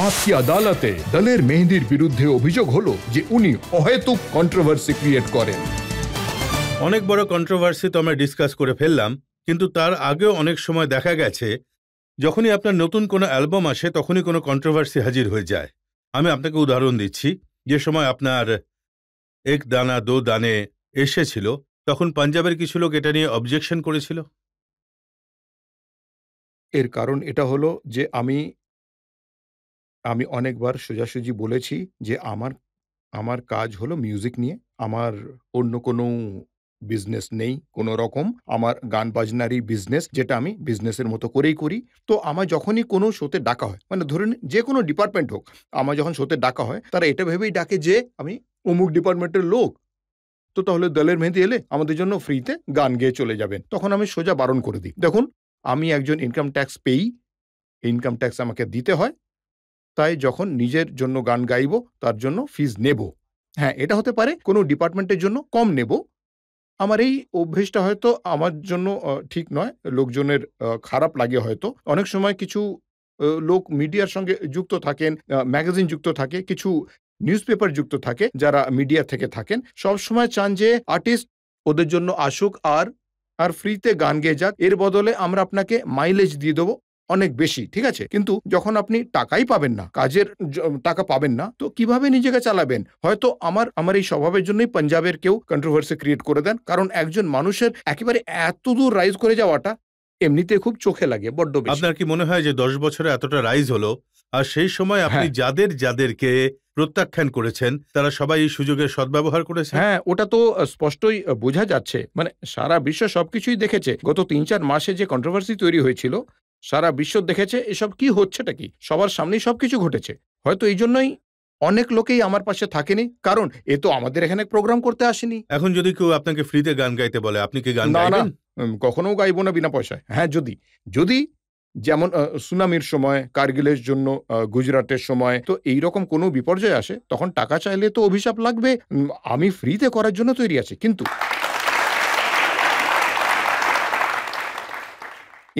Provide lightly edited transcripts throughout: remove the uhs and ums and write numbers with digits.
রাত কি আদালতে দলের মেহেদির বিরুদ্ধে অভিযোগ হলো যে উনি অহেতুক কন্ট্রোভার্সি ক্রিয়েট করেন। অনেক বড় কন্ট্রোভার্সি তো আমরা ডিসকাস করে ফেললাম, কিন্তু তার আগেও অনেক সময় দেখা গেছে যখনই আপনার নতুন কোনো অ্যালবাম আসে তখনই কোনো কন্ট্রোভার্সি হাজির হয়ে যায়। আমি আপনাকে উদাহরণ দিচ্ছি, যে সময় আপনার এক দানা দো দানে এসেছিল তখন পাঞ্জাবের কিছু লোক এটা নিয়ে অবজেকশন করেছিল। এর কারণ এটা হলো যে আমি অনেকবার সোজাসুজি বলেছি যে আমার কাজ হলো মিউজিক নিয়ে, আমার অন্য কোনো বিজনেস নেই কোনো রকম। আমার গান বাজনারই বিজনেস, যেটা আমি বিজনেসের মতো করেই করি। তো আমার যখনই কোনো শোতে ডাকা হয়, মানে ধরুন যে কোনো ডিপার্টমেন্ট হোক, আমার যখন শোতে ডাকা হয় তারা এটা ভেবেই ডাকে যে আমি অমুক ডিপার্টমেন্টের লোক, তো তাহলে দলের মেহেদি এলে আমাদের জন্য ফ্রিতে গান গেয়ে চলে যাবেন। তখন আমি সোজা বারণ করে দিই, দেখুন আমি একজন ইনকাম ট্যাক্স পেই, ইনকাম ট্যাক্স আমাকে দিতে হয়, তাই যখন নিজের জন্য গান গাইব তার জন্য ফিজ নেব। হ্যাঁ, এটা হতে পারে কোনো ডিপার্টমেন্টের জন্য কম নেব। আমার এই অভ্যেসটা হয়তো আমার জন্য ঠিক নয়, লোকজনের খারাপ লাগে হয়তো। অনেক সময় কিছু লোক মিডিয়ার সঙ্গে যুক্ত থাকেন, ম্যাগাজিন যুক্ত থাকে, কিছু নিউজপেপার যুক্ত থাকে, যারা মিডিয়া থেকে থাকেন, সবসময় চান যে আর্টিস্ট ওদের জন্য আসুক আর ফ্রিতে গান গেয়ে যাক, এর বদলে আমরা আপনাকে মাইলেজ দিয়ে দেবো অনেক বেশি, ঠিক আছে? কিন্তু যখন আপনি টাকাই পাবেন না, কাজের টাকা পাবেন না, তো কিভাবে নিজেকে চালাবেন? হয়তো আমার এই স্বভাবের জন্যই পাঞ্জাবের কেউ কন্ট্রোভার্সি ক্রিয়েট করে দেন, কারণ একজন মানুষের একেবারে এত দূর রাইজ করে যাওয়াটা এমনিতে খুব চোখে লাগে, বড্ড বেশি। আপনার কি মনে হয় যে 10 বছরে এতটা রাইজ হলো, আর সেই সময় আপনি যাদেরকে প্রত্যাখ্যান করেছেন তারা সবাই এই সুযোগের সদ্ব্যবহার করেছে? হ্যাঁ, ওটা তো স্পষ্টই বোঝা যাচ্ছে। মানে সারা বিশ্ব সবকিছুই দেখেছে। গত ৩-৪ মাসে যে কন্ট্রোভার্সি তৈরি হয়েছিল, সারা বিশ্ব দেখেছে এসব কি হচ্ছেটা কি। সবার সামনেই সবকিছু ঘটেছে। হয়তো এই জন্যই অনেক লোকেই আমার পাশে থাকেনি, কারণ এ তো আমাদের এখানে প্রোগ্রাম করতে আসেনি। এখন যদি কেউ আপনাকে ফ্রিতে গান গাইতে বলে, আপনি কি গান না, গাইবেন? কখনো গাইবো না বিনা পয়সায়। হ্যাঁ, যদি যেমন সুনামির সময়, কার্গিলের জন্য, গুজরাটের সময়, তো এইরকম কোনো বিপর্যয় আসে, তখন টাকা চাইলে তো অভিশাপ লাগবে। আমি ফ্রিতে করার জন্য তৈরি আছি। কিন্তু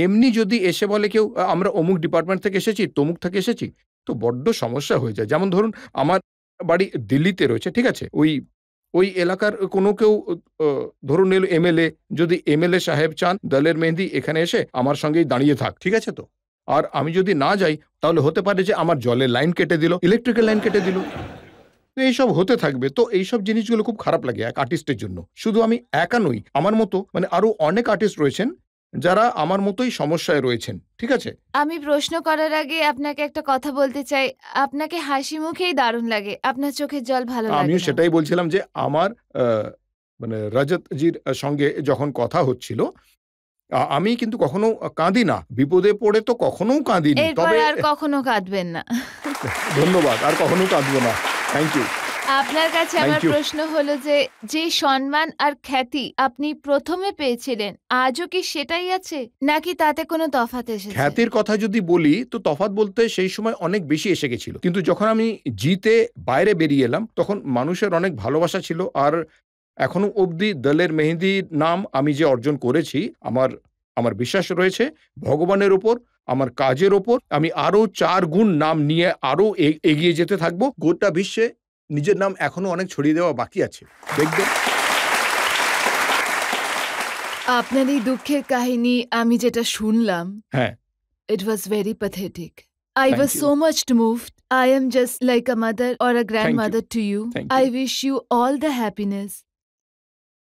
এমনি যদি এসে বলে কেউ আমরা অমুক ডিপার্টমেন্ট থেকে এসেছি, তমুক থেকে এসেছি, তো বড্ড সমস্যা হয়ে যায়। যেমন ধরুন আমার বাড়ি দিল্লিতে রয়েছে, ঠিক আছে? ওই এলাকার কোনো কেউ ধরুন এলো এমএলএ, যদি এমএলএ সাহেব চান দলের মেহেদি এখানে এসে আমার সঙ্গেই দাঁড়িয়ে থাক, ঠিক আছে তো? আর আমি যদি না যাই তাহলে হতে পারে যে আমার জলের লাইন কেটে দিল, ইলেকট্রিক্যাল লাইন কেটে দিল। তো এইসব হতে থাকবে। তো এইসব জিনিসগুলো খুব খারাপ লাগে এক আর্টিস্টের জন্য। শুধু আমি একা নই, আমার মতো মানে আরো অনেক আর্টিস্ট রয়েছেন যারা আমার মতোই সমস্যায় রয়েছেন, ঠিক আছে? আমি প্রশ্ন করার আগে আপনাকে একটা কথা বলতে চাই। আপনাকে হাসি মুখেই দারুণ লাগে। আপনার চোখের জল ভালো লাগে আমিও না। সেটাই বলছিলাম যে আমার মানে রজতজির সঙ্গে যখন কথা হচ্ছিল, আমি কিন্তু কখনো কাঁদি না। বিপদে পড়ে তো কখনো কাঁদিনি। এরপর তবে আর কখনো কাঁদবেন না। ধন্যবাদ। আর কখনো কাঁদবো না। Thank you. আপনার কাছে Thank আমার you. প্রশ্ন হলো যে সম্মান আর খ্যাতি আপনি প্রথমে পেয়েছিলেন, আজও কি সেটাই আছে, নাকি তাতে কোনো তফাৎ এসেছে? খ্যাতির কথা যদি বলি তো তফাৎ বলতে সেই সময় অনেক বেশি এসে গেছিল। কিন্তু যখন আমি জিতে বাইরে বেরিয়ে এলাম তখন মানুষের অনেক ভালোবাসা ছিল। আর এখনো অবধি দলের মেহেদির নাম আমি যে অর্জন করেছি, আমার বিশ্বাস রয়েছে ভগবানের ওপর, আমার কাজের ওপর। আমি আরো 4 গুণ নাম নিয়ে আরো এগিয়ে যেতে থাকবো। গোটা বিশ্বে নিজের নাম এখনো অনেক ছড়িয়ে দেওয়া বাকি আছে, দেখবেন। আপনার এই দুঃখের কাহিনী আমি যেটা শুনলাম, হ্যাঁ, it was very pathetic. I Thank was you. so much moved. I am just like a mother or a grandmother to you. Thank I you. wish you all the happiness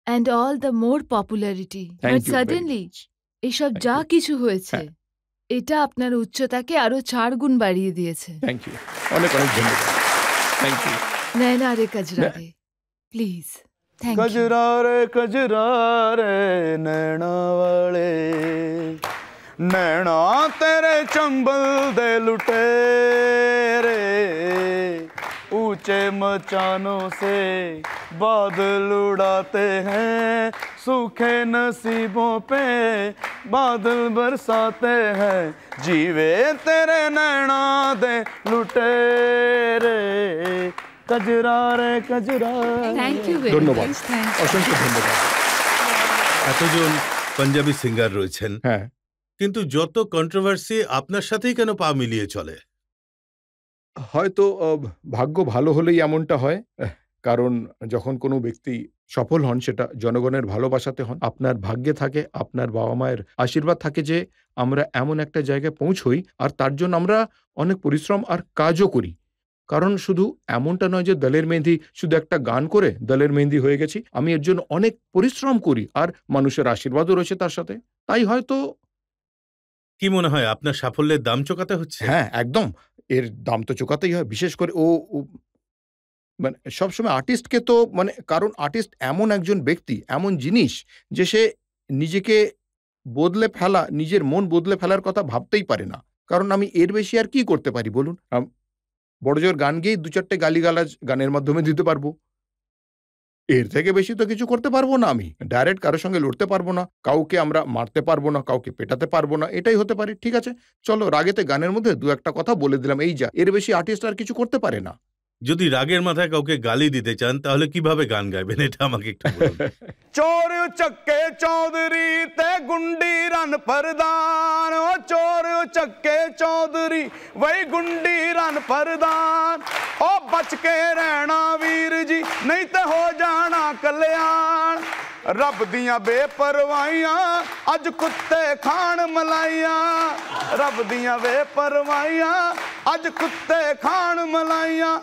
and all the more popularity. Thank But you very suddenly much. এসব Thank যা you. কিছু হয়েছে, হ্যাঁ। এটা আপনার উচ্চতাকে আরো 4 গুণ বাড়িয়ে দিয়েছে। থ্যাংক ইউ, অনেক অনেক ধন্যবাদ। Thank you. নয়না রে কজরা রে, প্লিজ। Thank you. कजरा रे नैना वाले, नैना तेरे चंबल दे लुटेरे, ऊंचे मचानों से बादल उड़ाते हैं, सूखे नसीबों पे बादल बरसाते हैं, जीवे तेरे नैना दे लुटेरे, कजरा रे कजरा। থ্যাংক ইউ ভেরি ধন্যবাদ, মাচ। থ্যাংক অসংখ্য ধন্যবাদ। এতজন পাঞ্জাবি সিঙ্গার রয়েছেন, হ্যাঁ, কিন্তু যত কন্ট্রোভার্সি আপনার সাথেই কেন পা মিলিয়ে চলে? হয়তো ভাগ্য ভালো হলেই এমনটা হয়। কারণ যখন কোনো ব্যক্তি সফল হন সেটা জনগণের ভালোবাসাতে হন। আপনার ভাগ্যে থাকে, আপনার বাবা-মায়ের আশীর্বাদ থাকে যে আমরা এমন একটা জায়গায় পৌঁছই আর তার জন্য আমরা অনেক পরিশ্রম আর কাজও করি। কারণ শুধু এমনটা নয় যে দলের মেহেন্দি শুধু একটা গান করে দলের মেহেন্দি হয়ে গেছি। আমি এর জন্য অনেক পরিশ্রম করি আর মানুষের আশীর্বাদও রয়েছে তার সাথে। তাই হয়তো কি মনে হয় আপনার সাফল্যের দাম চোকাতে হচ্ছে? হ্যাঁ, একদম। এর দাম তো চোকাতেই হয়। বিশেষ করে ও মানে সবসময় আর্টিস্টকে তো মানে কারণ আর্টিস্ট এমন একজন ব্যক্তি, এমন জিনিস যে সে নিজেকে বদলে ফেলা, নিজের মন বদলে ফেলার কথা ভাবতেই পারে না। কারণ আমি এর বেশি আর কি করতে পারি বলুন? বড়জোর গান গেয়েই ২-৪ টে গালিগালাজ গানের মাধ্যমে দিতে পারবো। এর থেকে বেশি তো কিছু করতে পারবো না আমি। ডাইরেক্ট কারো সঙ্গে লড়তে পারবো না। কাউকে আমরা মারতে পারবো না, কাউকে পেটাতে পারবো না। এটাই হতে পারে। ঠিক আছে, চলো রাগেতে গানের মধ্যে ২-১ টা কথা বলে দিলাম এই যা। এর বেশি আর্টিস্ট আর কিছু করতে পারে না। যদি রাগের মাথায় কাউকে গালি দিতে চান তাহলে কিভাবে গান গাইবেন এটা আমাকে একটু বলুন। चोर चक्के चौधरी ते गुंडी रन प्रधान, ओ चोर चक्के चौधरी वही गुंडी रन प्रधान, ओ बच के रहना वीर जी नहीं तो हो जाना कल्याण। रब दियां बेपरवाहियां अज कुत्ते खान मलाइयां, रब दियां बेपरवाहियां अज कुत्ते खान मलाइयां।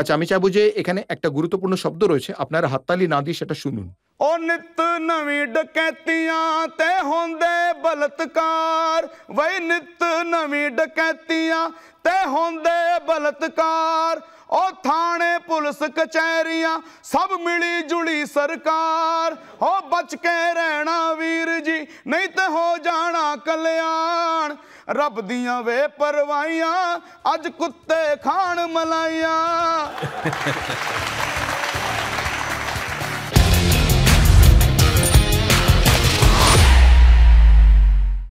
আচ্ছা, আমি চাইবো যে এখানে একটা গুরুত্বপূর্ণ শব্দ রয়েছে। আপনারা হাততালি না দিয়ে সেটা শুনুন। ओ नित नवी डकैतियां ते होंदे बलात्कार, वही नित नवी डकैतियां ते होंदे बलात्कार, ओ थाने पुलिस कचहरियां सब मिली जुली सरकार, ओ बच के रहना वीर जी नहीं तो हो जाना कल्याण। रब दियां वे परवाहियां अज कुत्ते खान मलाइयां।